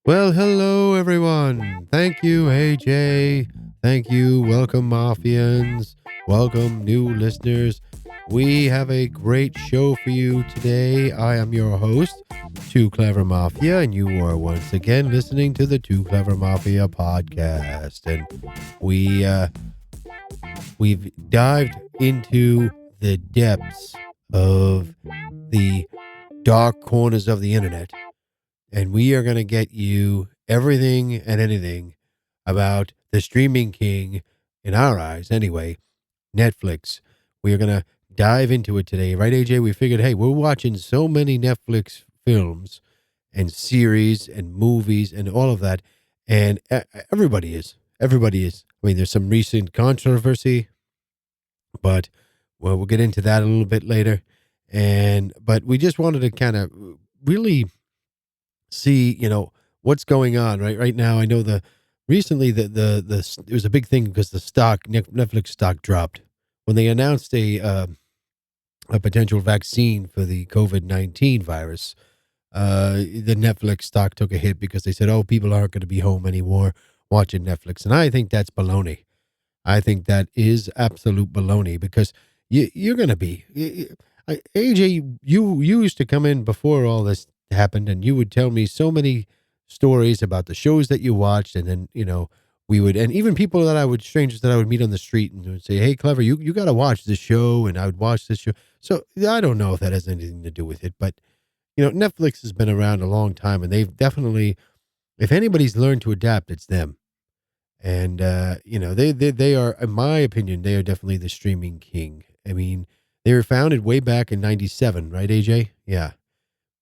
Well, hello everyone. Thank you, AJ. Thank you. Welcome, Mafians. Welcome, new listeners. We have a great show for you today. I am your host, Too Clever Mafia, and you are once again listening to the Too Clever Mafia podcast. And we we've dived into the depths of the dark corners of the internet, and we are going to get you everything and anything about the streaming king, in our eyes anyway, Netflix. We are going to dive into it today, right, AJ? We figured, hey, we're watching so many Netflix films and series and movies and all of that, and everybody is. Everybody is. I mean, there's some recent controversy, but well, we'll get into that a little bit later. But we just wanted to kind of really see, what's going on right now. I know recently it was a big thing because the Netflix stock dropped when they announced a potential vaccine for the COVID-19 virus. The Netflix stock took a hit because they said, "Oh, people aren't going to be home anymore watching Netflix," and I think that's baloney. I think that is absolute baloney because you're going to be. AJ, you used to come in before all this happened, and you would tell me so many stories about the shows that you watched, and then we would, and even people strangers that I would meet on the street, and would say, "Hey, Clever, you got to watch this show," and I would watch this show. So I don't know if that has anything to do with it, but Netflix has been around a long time, and they've definitely, if anybody's learned to adapt, it's them. And they are, in my opinion, they are definitely the streaming king. I mean, they were founded way back in '97, right, AJ? Yeah,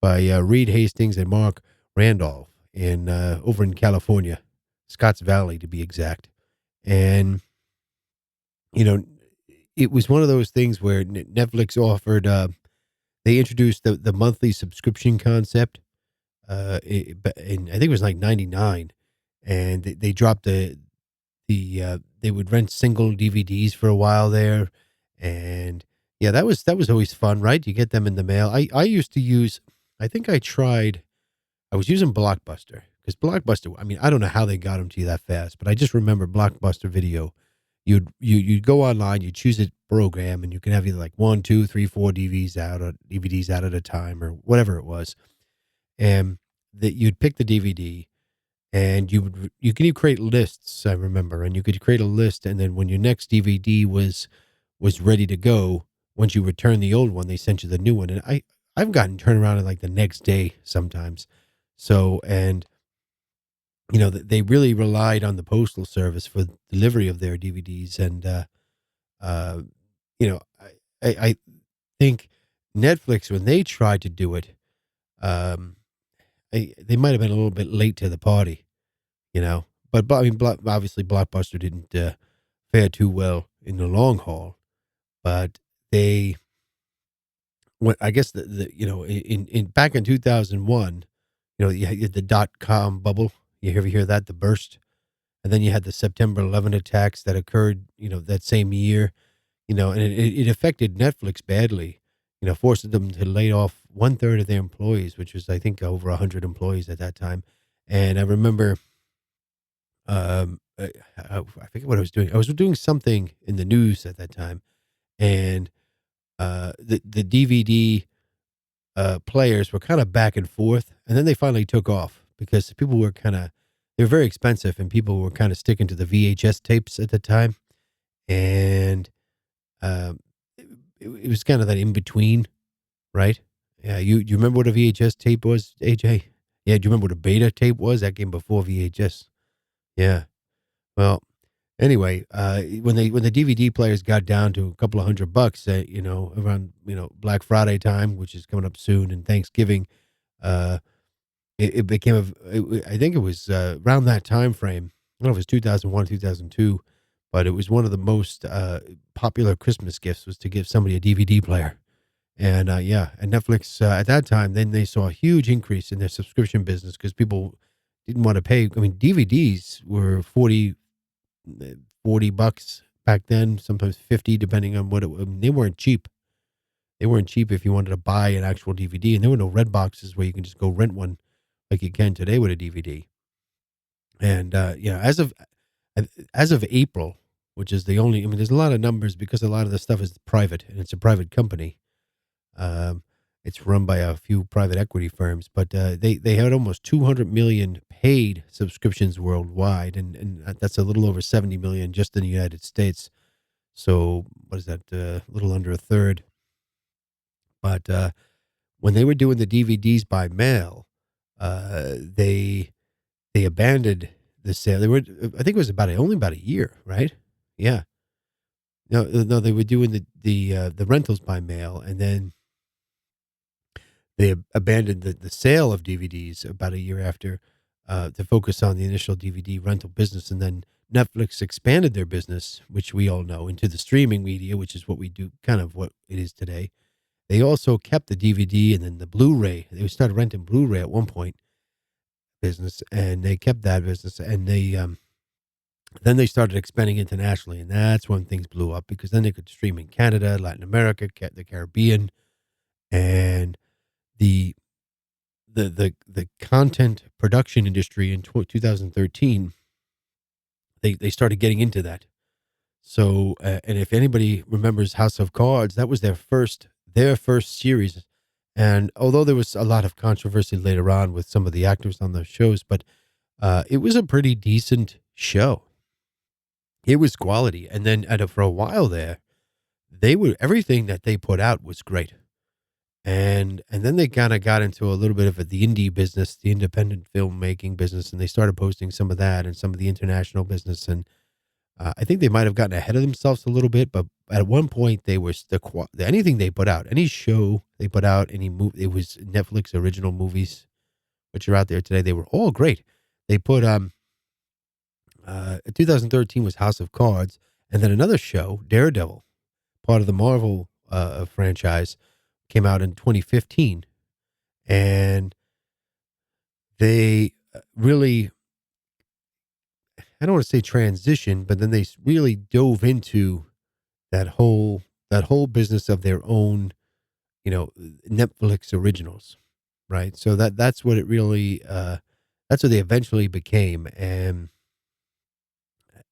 by Reed Hastings and Mark Randolph in over in California, Scotts Valley to be exact. And you know, it was one of those things where Netflix offered. They introduced the monthly subscription concept. In I think it was like '99, and they dropped they would rent single DVDs for a while there, and yeah, that was always fun, right? You get them in the mail. I used to use, I think I was using Blockbuster because Blockbuster. I mean, I don't know how they got them to you that fast, but I just remember Blockbuster Video. You'd go online, you choose a program, and you can have either like one, two, three, four DVDs out at a time or whatever it was, and that you'd pick the DVD and you can create lists. I remember, and you could create a list, and then when your next DVD was ready to go, once you return the old one, they sent you the new one. And I've gotten turned around in like the next day sometimes. So, and they really relied on the postal service for delivery of their DVDs, and uh, you know, I think Netflix, when they tried to do it, um, they might have been a little bit late to the party, but I mean, obviously Blockbuster didn't fare too well in the long haul, but they, I guess in back in 2001, you had the .com bubble. You ever hear that, the burst? And then you had the September 11 attacks that occurred, that same year, and it affected Netflix badly, forcing them to lay off one third of their employees, which was, I think, over 100 employees at that time. And I remember, I forget what I was doing. I was doing something in the news at that time, and the DVD players were kind of back and forth, and then they finally took off because people were they were very expensive, and people were kind of sticking to the VHS tapes at the time, and um, it was kind of that in between, right? Yeah, you remember what a VHS tape was, AJ? Yeah, do you remember what a beta tape was? That came before VHS. Yeah. Well, anyway, when the DVD players got down to a couple of $100, around Black Friday time, which is coming up soon, and Thanksgiving, uh, it became I think it was around that time frame. I don't know if it was 2001, 2002, but it was one of the most popular Christmas gifts was to give somebody a DVD player. And yeah, and Netflix at that time, then they saw a huge increase in their subscription business because people didn't want to pay. I mean, DVDs were $40 back then, sometimes 50, depending on I mean, they weren't cheap. They weren't cheap if you wanted to buy an actual DVD, and there were no red boxes where you can just go rent one like you can today with a DVD. And as of April, which is the only, I mean, there's a lot of numbers because a lot of the stuff is private and it's a private company. Um, it's run by a few private equity firms, but they had almost 200 million paid subscriptions worldwide, and that's a little over 70 million just in the United States. So what is that? A little under a third. But when they were doing the DVDs by mail, they abandoned the sale. They were, I think it was only about a year, right? Yeah. No, they were doing the rentals by mail, and then they abandoned the sale of DVDs about a year after to focus on the initial DVD rental business. And then Netflix expanded their business, which we all know, into the streaming media, which is what we do, kind of what it is today. They also kept the DVD and then the Blu-ray. They started renting Blu-ray at one point business, and they kept that business. And they then they started expanding internationally, and that's when things blew up because then they could stream in Canada, Latin America, the Caribbean, and the the content production industry in 2013, they started getting into that. So, and if anybody remembers House of Cards, that was their first series. And although there was a lot of controversy later on with some of the actors on those shows, but it was a pretty decent show. It was quality. And then for a while there, everything that they put out was great. And then they kind of got into a little bit of the indie business, the independent filmmaking business, and they started posting some of that and some of the international business. And I think they might have gotten ahead of themselves a little bit, but at one point they were anything they put out, any show they put out, any movie, it was Netflix original movies, which are out there today. They were all great. They put 2013 was House of Cards, and then another show, Daredevil, part of the Marvel franchise, came out in 2015, and they really, I don't want to say transition, but then they really dove into that whole business of their own, Netflix originals, right? So that's what it really, that's what they eventually became. And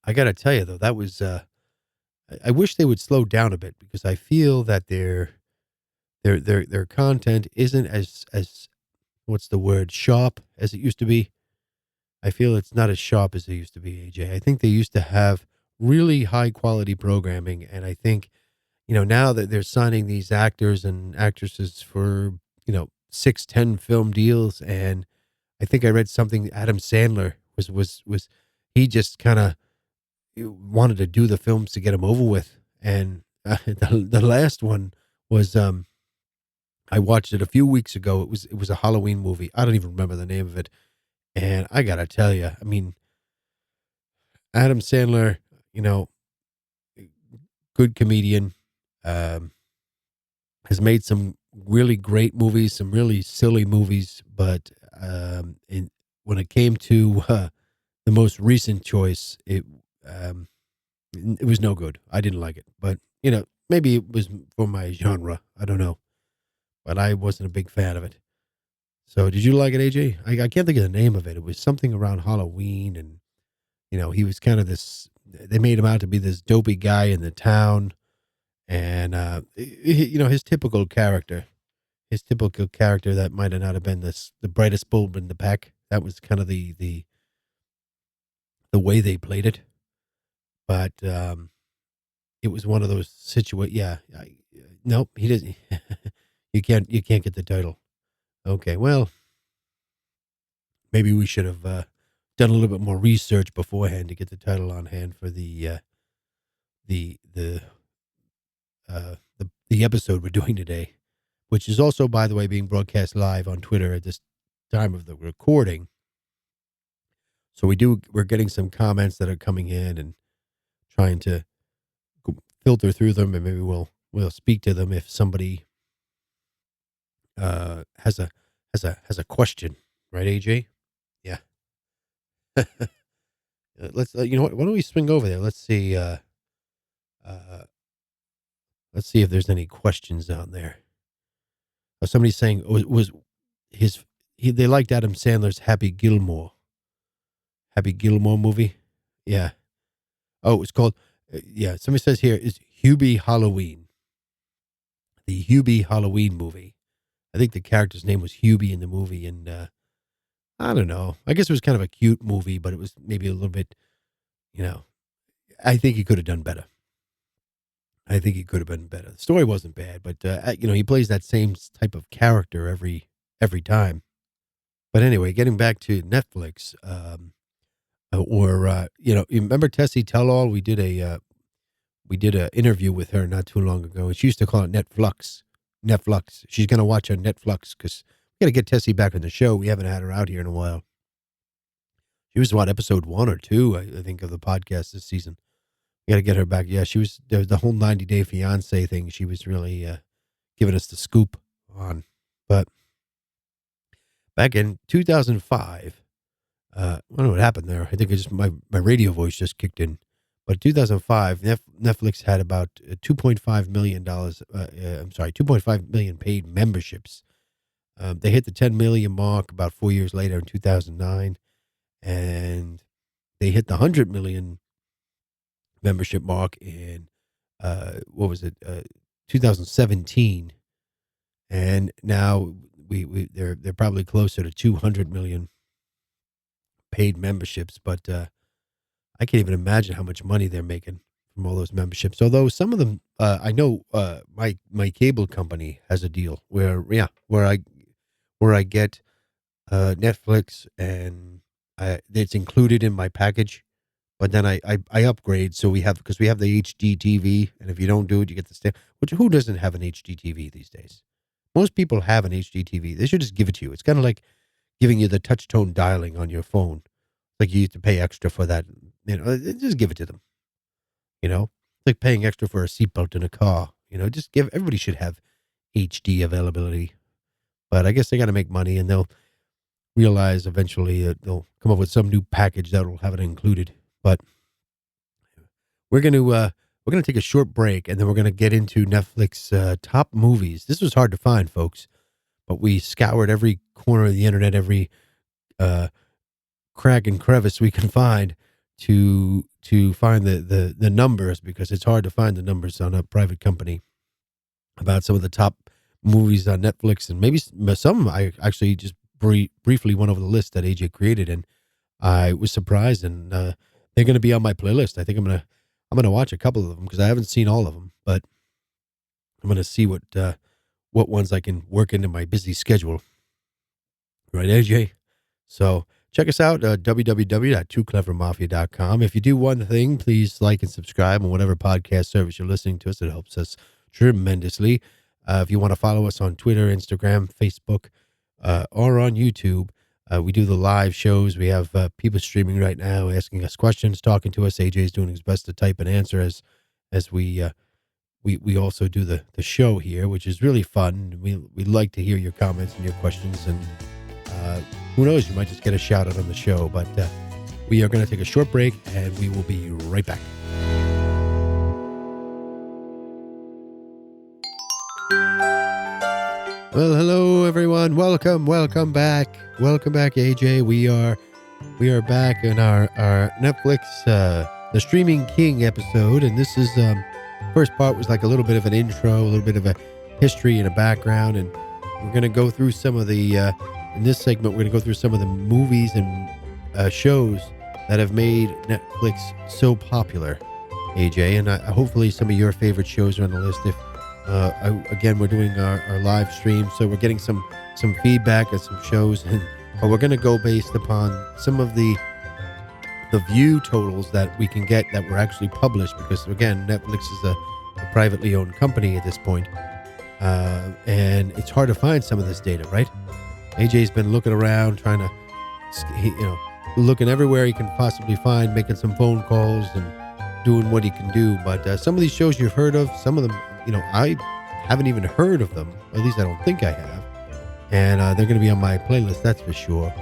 I got to tell you though, that was, I wish they would slow down a bit because I feel that their content isn't as what's the word, sharp as it used to be. I feel it's not as sharp as it used to be, AJ. I think they used to have really high quality programming, and I think, now that they're signing these actors and actresses for, 6, 10 film deals, and I think I read something Adam Sandler was he just kind of wanted to do the films to get them over with, and the last one was I watched it a few weeks ago. It was a Halloween movie. I don't even remember the name of it. And I gotta tell you, I mean, Adam Sandler, you know, good comedian, um, has made some really great movies, some really silly movies, but when it came to the most recent choice, um, it was no good. I didn't like it, but maybe it was for my genre. I don't know, but I wasn't a big fan of it. So, did you like it, AJ? I can't think of the name of it. It was something around Halloween, and he was kind of this. They made him out to be this dopey guy in the town, and his typical character that might have not have been the brightest bulb in the pack. That was kind of the way they played it, but it was one of those situations. Yeah, nope, he doesn't. You can't get the title. Okay, well, maybe we should have done a little bit more research beforehand to get the title on hand for the the the episode we're doing today, which is also, by the way, being broadcast live on Twitter at this time of the recording. So we're getting some comments that are coming in and trying to filter through them, and maybe we'll speak to them if somebody has a question, right, AJ? Yeah. Let's you know what? Why don't we swing over there? Uh, let's see if there's any questions on there. Somebody's saying was his they liked Adam Sandler's Happy Gilmore. Happy Gilmore movie. Yeah. Oh, it's called, yeah, somebody says here, it's Hubie Halloween. The Hubie Halloween movie. I think the character's name was Hubie in the movie, and I don't know. I guess it was kind of a cute movie, but it was maybe a little bit, you know, I think he could have done better. I think he could have been better. The story wasn't bad, but he plays that same type of character every time. But anyway, getting back to Netflix, you remember Tessie Tell-All? We did a interview with her not too long ago, and she used to call it Netflix. Netflix. She's gonna watch her Netflix because we gotta get Tessie back on the show. We haven't had her out here in a while. She was episode 1 or 2, I think, of the podcast this season. We gotta get her back. Yeah, she was the whole 90-Day Fiance thing. She was really giving us the scoop on. But back in 2005, I don't know what happened there. I think my radio voice just kicked in. But 2005, Netflix had about $2.5 million. 2.5 million paid memberships. They hit the 10 million mark about 4 years later in 2009, and they hit the 100 million membership mark in 2017, and now they're probably closer to 200 million paid memberships, but I can't even imagine how much money they're making from all those memberships. Although some of them, I know my cable company has a deal where I get Netflix, and it's included in my package. But then I upgrade, so because we have the HD TV, and if you don't do it, you get the stamp. Which, who doesn't have an HD TV these days? Most people have an HD TV. They should just give it to you. It's kind of like giving you the touch tone dialing on your phone. Like you used to pay extra for that. Just give it to them. It's like paying extra for a seatbelt in a car. Everybody should have HD availability. But I guess they got to make money, and they'll realize eventually that they'll come up with some new package that will have it included. But we're gonna take a short break, and then we're gonna get into Netflix top movies. This was hard to find, folks, but we scoured every corner of the internet, every crack and crevice we can find to find the numbers, because it's hard to find the numbers on a private company about some of the top movies on Netflix, and maybe some I actually just briefly went over the list that AJ created, and I was surprised, and they're going to be on my playlist. I think I'm gonna watch a couple of them because I haven't seen all of them, but I'm going to see what ones I can work into my busy schedule. Right, AJ? So check us out, www.tooclevermafia.com. If you do one thing, please like and subscribe on whatever podcast service you're listening to us. It helps us tremendously. If you want to follow us on Twitter, Instagram, Facebook, or on YouTube, we do the live shows. We have people streaming right now, asking us questions, talking to us. AJ's doing his best to type an answer as we also do the show here, which is really fun. We like to hear your comments and your questions, and who knows, you might just get a shout out on the show. But we are going to take a short break, and we will be right back. Well, hello everyone. Welcome back. Welcome back, AJ. We are back in our Netflix the Streaming King episode, and this is first part was like a little bit of an intro, a little bit of a history and a background, and we're going to go through some of the in this segment we're going to go through some of the movies and shows that have made Netflix so popular, AJ, and hopefully some of your favorite shows are on the list. If again, we're doing our live stream, so we're getting some feedback and some shows, but we're going to go based upon some of the view totals that we can get that were actually published, because again, Netflix is a privately owned company at this point, and it's hard to find some of this data, right? AJ's been looking around, trying to, looking everywhere he can possibly find, making some phone calls and doing what he can do. But some of these shows you've heard of, some of them, I haven't even heard of them. At least I don't think I have. And they're going to be on my playlist, that's for sure.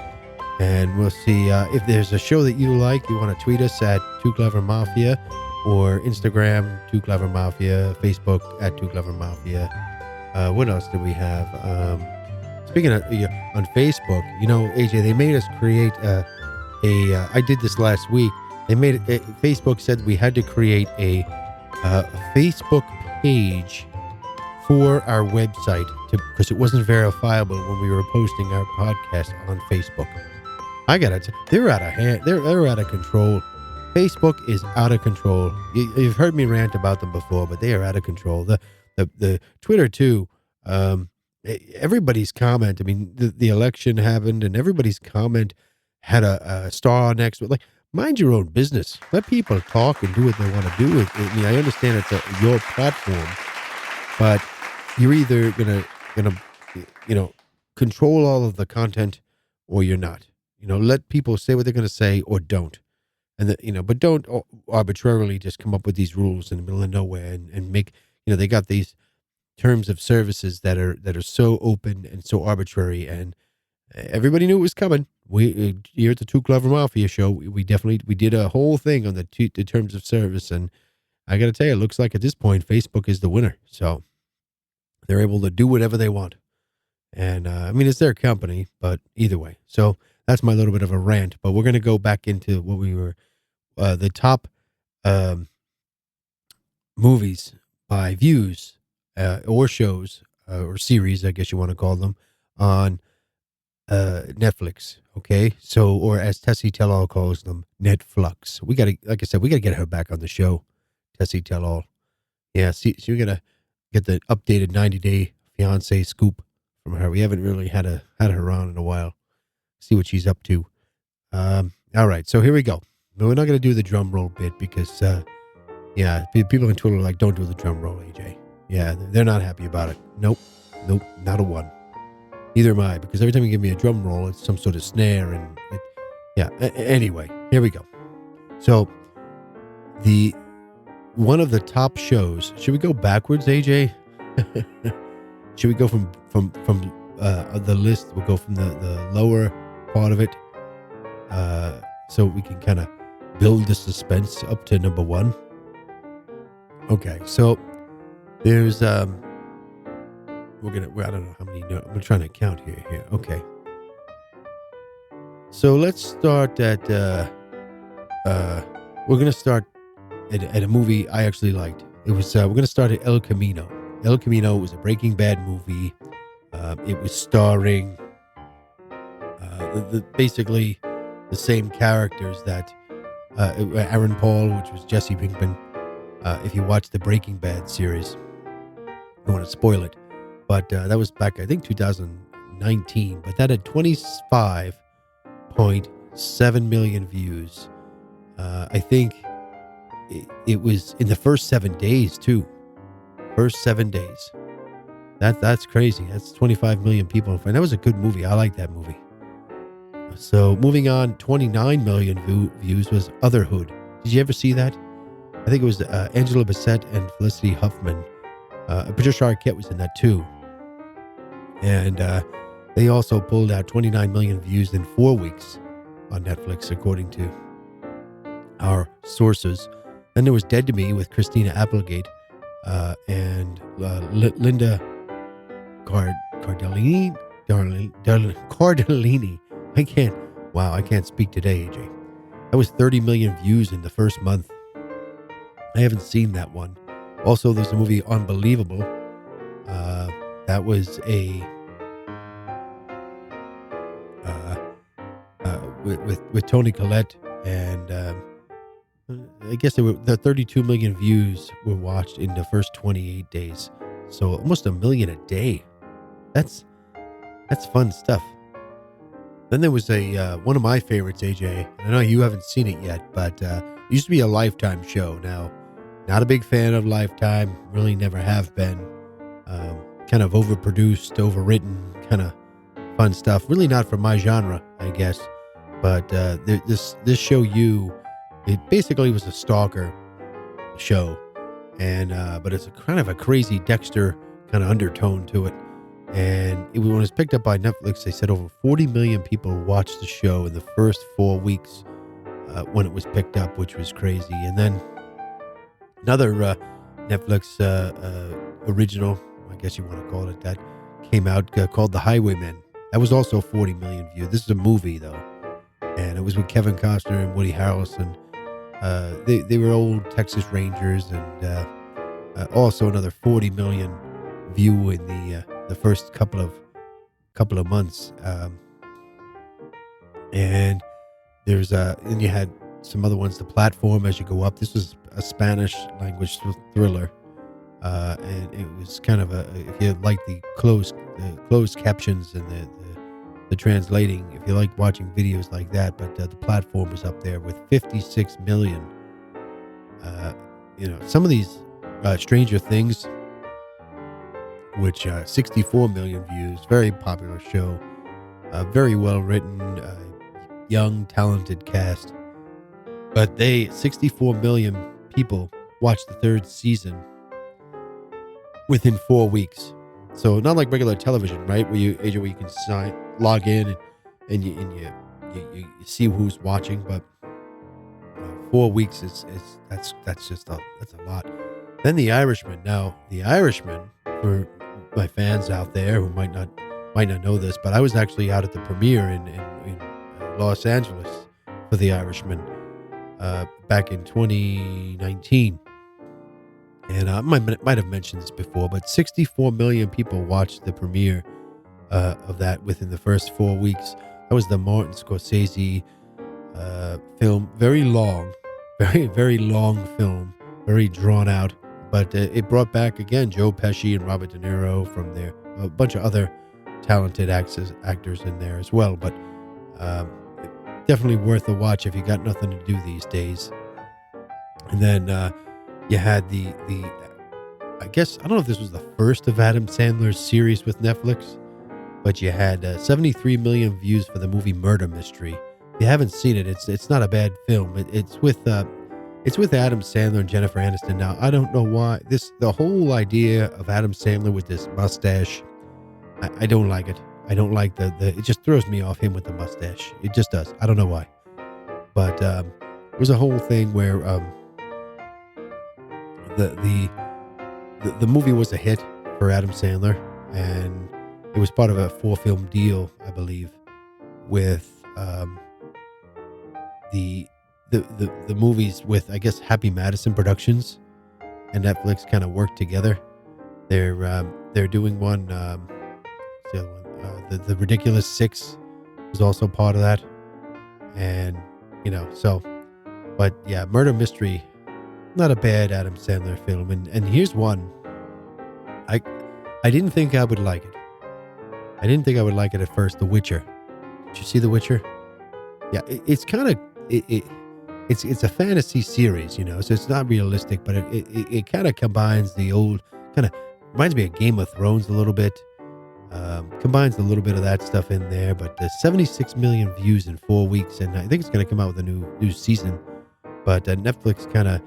And we'll see if there's a show that you like. You want to tweet us at Tooclevermafia, or Instagram Tooclevermafia, Facebook at Tooclevermafia. What else do we have? Speaking of on Facebook, AJ, they made us create I did this last week. They made it. Facebook said we had to create a Facebook page for our website because it wasn't verifiable when we were posting our podcast on Facebook. I gotta tell you, they're out of hand. They're out of control. Facebook is out of control. You've heard me rant about them before, but they are out of control. The Twitter too. Everybody's comment. I mean, the election happened, and everybody's comment had a star next to it. Like, mind your own business. Let people talk and do what they want to do. I mean, I understand it's your platform, but you're either gonna control all of the content, or you're not. Let people say what they're gonna say, or don't. And but don't arbitrarily just come up with these rules in the middle of nowhere and make, they got these terms of services that are so open and so arbitrary, and everybody knew it was coming. We here at the Tooclevermafia show, we did a whole thing on the terms of service, and I got to tell you, it looks like at this point Facebook is the winner. So they're able to do whatever they want, and I mean, it's their company, but either way. So that's my little bit of a rant. But we're going to go back into what we were the top movies by views. Or shows, or series, I guess you want to call them, on Netflix. Okay, so, or as Tessie Tell-All calls them, Netflix. We gotta, like I said, we gotta get her back on the show, Tessie Tell-All. Yeah, see, we gotta get the updated 90-day fiance scoop from her. We haven't really had her on in a while. See what she's up to. All right, so here we go. We're not gonna do the drum roll bit because, yeah, people on Twitter are like, don't do the drum roll, AJ. Yeah, they're not happy about it. Nope, not a one. Neither am I, because every time you give me a drum roll, it's some sort of snare, and anyway, here we go. So, one of the top shows. Should we go backwards, AJ? Should we go from the list? We'll go from the lower part of it, so we can kind of build the suspense up to number one. Okay, so. There's I don't know how many. I'm trying to count here. Okay. So let's start at we're gonna start at a movie I actually liked. It was we're gonna start at El Camino. El Camino was a Breaking Bad movie. It was starring basically the same characters that Aaron Paul, which was Jesse Pinkman. If you watch the Breaking Bad series. I don't want to spoil it, but that was back, I think, 2019, but that had 25.7 million views. I think it was in the first 7 days too. First 7 days. That's crazy. That's 25 million people. And that was a good movie. I like that movie. So moving on, 29 million views was Otherhood. Did you ever see that? I think it was Angela Bassett and Felicity Huffman. Patricia Arquette was in that too. And they also pulled out 29 million views in 4 weeks on Netflix, according to our sources. Then there was Dead to Me with Christina Applegate and Linda Cardellini. I can't speak today, AJ. That was 30 million views in the first month. I haven't seen that one. Also, there's a movie Unbelievable. That was with Toni Collette, and I guess the 32 million views were watched in the first 28 days. So almost a million a day. That's fun stuff. Then there was one of my favorites, AJ. I know you haven't seen it yet, but it used to be a Lifetime show. Now, not a big fan of Lifetime. Really never have been. Kind of overproduced, overwritten, kind of fun stuff. Really not for my genre, I guess. But this show, it basically was a stalker show, and but it's a kind of a crazy Dexter kind of undertone to it. And when it was picked up by Netflix, they said over 40 million people watched the show in the first 4 weeks when it was picked up, which was crazy. And then another Netflix original, I guess you want to call it that, came out called The Highwaymen. That was also 40 million views. This is a movie, though. and it was with Kevin Costner and Woody Harrelson. They were old Texas Rangers, and also another 40 million view in the first couple of months. And and you had some other ones. The Platform as you go up. This was a Spanish language thriller, and it was kind of if you like the closed captions and the translating, if you like watching videos like that. But the Platform was up there with 56 million. Some of these Stranger Things, which 64 million views, very popular show, very well written, young, talented cast. But 64 million people watched the third season within 4 weeks. So not like regular television, right? Where you can log in and you see who's watching. But 4 weeks that's a lot. Then The Irishman. Now, The Irishman, for my fans out there who might not know this, but I was actually out at the premiere in Los Angeles for The Irishman back in 2019. And I might have mentioned this before, but 64 million people watched the premiere of that within the first 4 weeks. That was the Martin Scorsese film. Very long, very, very long film, very drawn out. But it brought back, again, Joe Pesci and Robert De Niro from there. A bunch of other talented actors in there as well. But definitely worth a watch if you got nothing to do these days. And then you had the I guess, I don't know if this was the first of Adam Sandler's series with Netflix, but you had 73 million views for the movie Murder Mystery. If you haven't seen it, it's not a bad film. It's with Adam Sandler and Jennifer Aniston. Now, I don't know why the whole idea of Adam Sandler with this mustache, I don't like it. I don't like it just throws me off, him with the mustache. It just does. I don't know why. But it was a whole thing where the movie was a hit for Adam Sandler, and it was part of a 4-film deal, I believe, with the movies with, I guess, Happy Madison Productions and Netflix kind of worked together. They're doing one. The other one, the Ridiculous Six was also part of that, and but yeah, Murder Mystery, not a bad Adam Sandler film. And here's one. I didn't think I would like it. I didn't think I would like it at first. The Witcher. Did you see The Witcher? Yeah, it's kind of it's a fantasy series, so it's not realistic, but it kind of combines the old, kind of reminds me of Game of Thrones a little bit. Combines a little bit of that stuff in there, but the 76 million views in 4 weeks, and I think it's going to come out with a new season. But Netflix kind of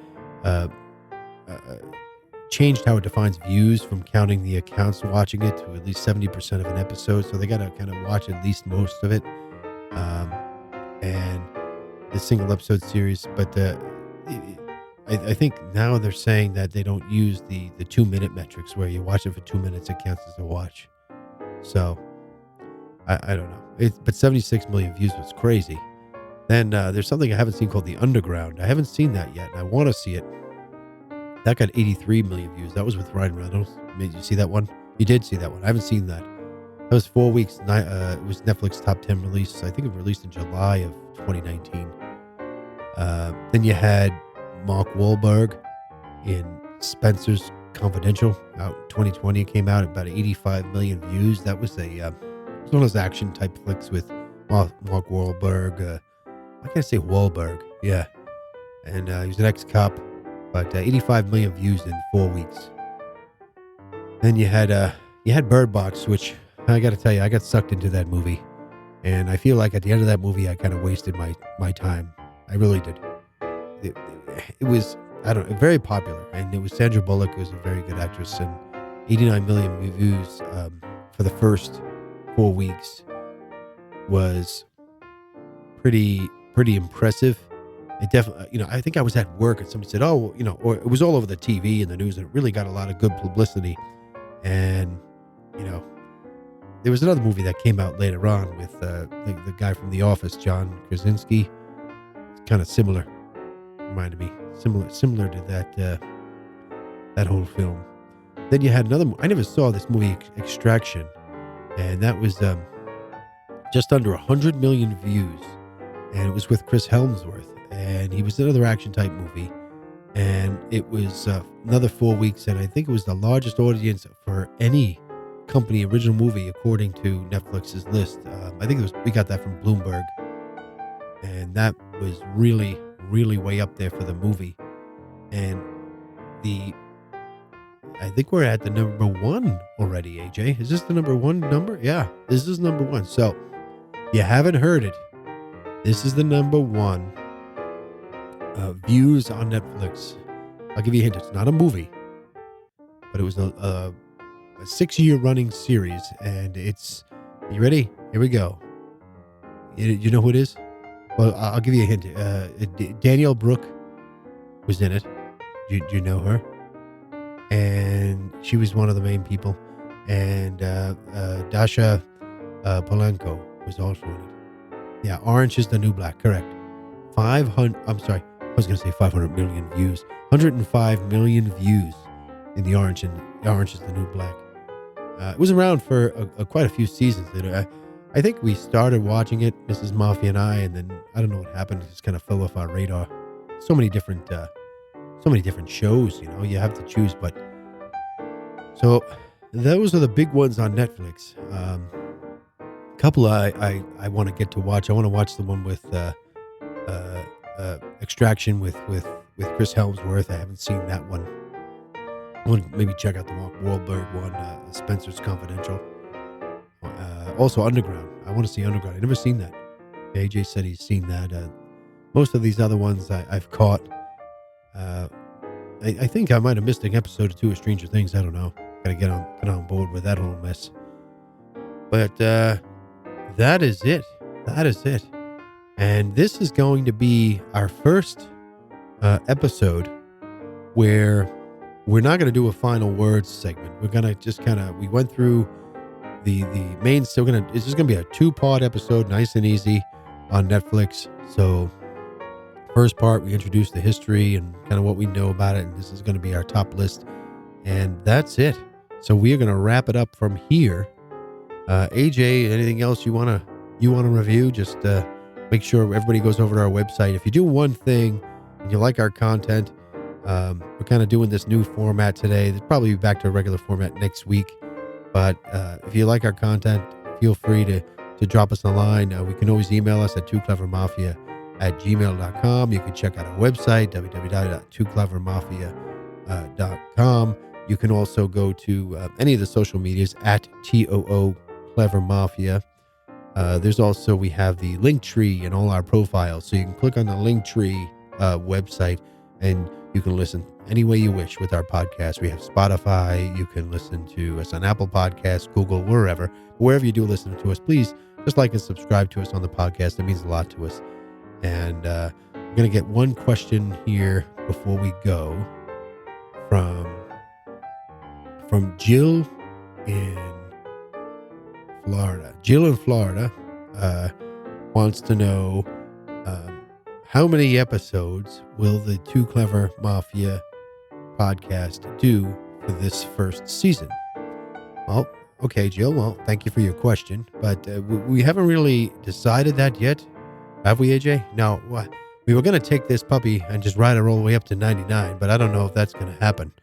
changed how it defines views from counting the accounts watching it to at least 70% of an episode. So they got to kind of watch at least most of it. And the single episode series. But I think now they're saying that they don't use the 2-minute metrics where you watch it for 2 minutes, it counts as a watch. So I don't know. But 76 million views was crazy. Then there's something I haven't seen called The Underground. I haven't seen that yet, and I want to see it. That got 83 million views. That was with Ryan Reynolds. Did you see that one? You did see that one. I haven't seen that. That was 4 weeks. It was Netflix top 10 release. I think it released in July of 2019. Then you had Mark Wahlberg in Spencer's Confidential. Out in 2020, it came out at about 85 million views. That was one of those action type flicks with Mark Wahlberg. I can't say Wahlberg. Yeah. And he was an ex-cop. But 85 million views in 4 weeks. Then you had Bird Box, which I got to tell you, I got sucked into that movie, and I feel like at the end of that movie, I kind of wasted my time. I really did. It was, I don't know, very popular, and it was Sandra Bullock, who was a very good actress, and 89 million views for the first 4 weeks was pretty impressive. It definitely, I think I was at work and somebody said, or it was all over the TV and the news, and it really got a lot of good publicity. And, there was another movie that came out later on with the guy from The Office, John Krasinski. It's kind of similar, reminded me similar to that whole film. Then you had another. I never saw this movie, Extraction, and that was just under 100 million views, and it was with Chris Helmsworth, and he was another action type movie, and it was another 4 weeks, and I think it was the largest audience for any company original movie according to Netflix's list. I think we got that from Bloomberg, and that was really way up there for the movie. And I think we're at the number one already, AJ. Is this the number one number? Yeah, this is number one. So if you haven't heard it, this is the number one views on Netflix. I'll give you a hint. It's not a movie, but it was a 6-year running series, and it's. You ready? Here we go. You know who it is? Well, I'll give you a hint. Danielle Brooke was in it. Do you know her? And she was one of the main people. And Dasha Polanco was also in it. Yeah, Orange is the New Black, correct. 500, I'm sorry, I was going to say 500 million views. 105 million views in the Orange is the New Black. It was around for quite a few seasons. I think we started watching it, Mrs. Mafia and I, and then I don't know what happened. It just kind of fell off our radar. So many different shows, you have to choose. But so those are the big ones on Netflix. A couple I want to get to watch. I want to watch the one with Extraction with Chris Helmsworth. I haven't seen that one. I want to maybe check out the Mark Wahlberg one, Spencer's Confidential. Also Underground. I want to see Underground. I've never seen that. AJ said he's seen that. Most of these other ones I've caught. I think I might have missed an episode or two of Stranger Things. I don't know. Gotta get on board with that whole mess. But that is it. That is it. And this is going to be our first episode where we're not going to do a final words segment. We're going to just we went through the main, so it's just going to be a 2-part episode, nice and easy on Netflix. So first part, we introduced the history and kind of what we know about it. And this is going to be our top list. And that's it. So we are going to wrap it up from here. AJ, anything else you want to review? Just make sure everybody goes over to our website. If you do one thing and you like our content, we're kind of doing this new format today. It'll probably be back to a regular format next week. But if you like our content, feel free to drop us a line. We can always email us at tooclevermafia@gmail.com. You can check out our website, www.tooclevermafia.com. You can also go to any of the social medias at TOO Clever Mafia. We have the link tree in all our profiles. So you can click on the link tree website and you can listen any way you wish with our podcast. We have Spotify. You can listen to us on Apple Podcasts, Google, wherever you do listen to us. Please just like and subscribe to us on the podcast. It means a lot to us. And we're going to get one question here before we go from Jill in Florida. Jill in Florida wants to know how many episodes will the Too Clever Mafia podcast do for this first season? Well, okay, Jill. Well, thank you for your question, but we haven't really decided that yet, have we, AJ? No, we were going to take this puppy and just ride her all the way up to 99, but I don't know if that's going to happen.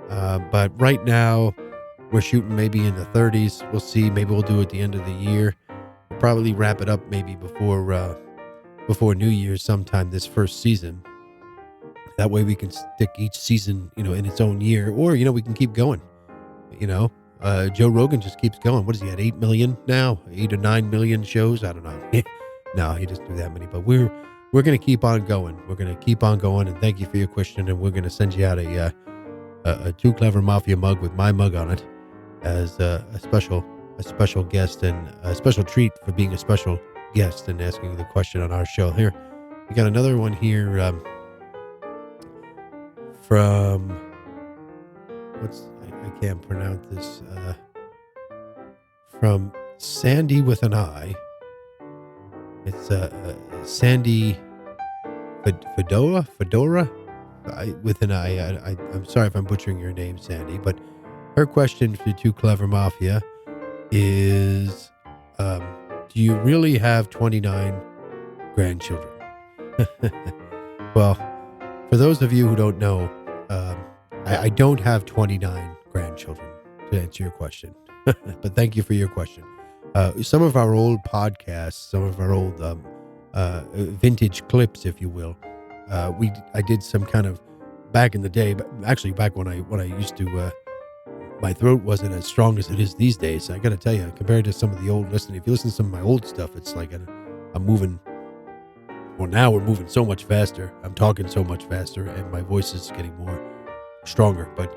But right now, we're shooting maybe in the 30s. We'll see. Maybe we'll do it at the end of the year. We'll probably wrap it up maybe before New Year's sometime this first season. That way we can stick each season, in its own year, or, we can keep going. Joe Rogan just keeps going. What is he at? 8 million now? 8 or 9 million shows? I don't know. No, he doesn't do that many, but we're going to keep on going. We're going to keep on going. And thank you for your question. And we're going to send you out a Too Clever Mafia mug with my mug on it as a special guest and a special treat for being a special guest and asking the question on our show. Here, we got another one here from I can't pronounce this. from Sandy with an I. It's Sandy Fedora with an I. I'm sorry if I'm butchering your name, Sandy, but her question for Too Clever Mafia is, do you really have 29 grandchildren? Well, for those of you who don't know, I don't have 29 grandchildren, to answer your question. But thank you for your question. Some of our old podcasts, some of our old vintage clips, if you will, I did some kind of back in the day, but actually back when I used to, my throat wasn't as strong as it is these days. I got to tell you, compared to some of the old listening, if you listen to some of my old stuff, it's like I'm moving. Well, now we're moving so much faster. I'm talking so much faster, and my voice is getting more stronger. But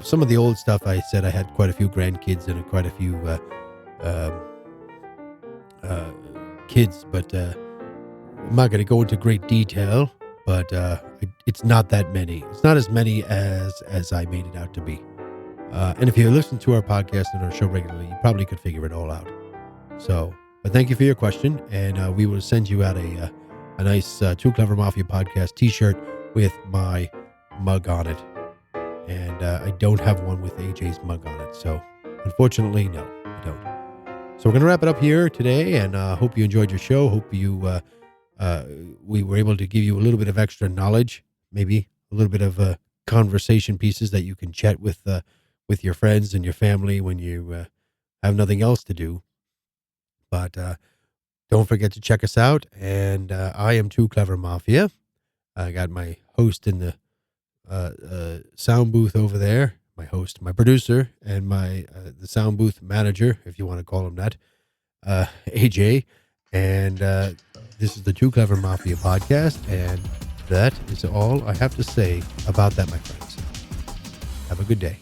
some of the old stuff, I said I had quite a few grandkids and quite a few kids, but I'm not going to go into great detail. But it's not that many. It's not as many as I made it out to be. And if you listen to our podcast and our show regularly, you probably could figure it all out. So, but thank you for your question, and we will send you out a nice Too Clever Mafia podcast T-shirt with my mug on it. And I don't have one with AJ's mug on it, so unfortunately, no, I don't. So we're gonna wrap it up here today, and hope you enjoyed your show. Hope you we were able to give you a little bit of extra knowledge, maybe a little bit of conversation pieces that you can chat with your friends and your family when you have nothing else to do. But don't forget to check us out. And I am Too Clever Mafia. I got my host in the sound booth over there. My host, my producer, and my the sound booth manager, if you want to call him that, AJ. And this is the Too Clever Mafia podcast. And that is all I have to say about that, my friends. Have a good day.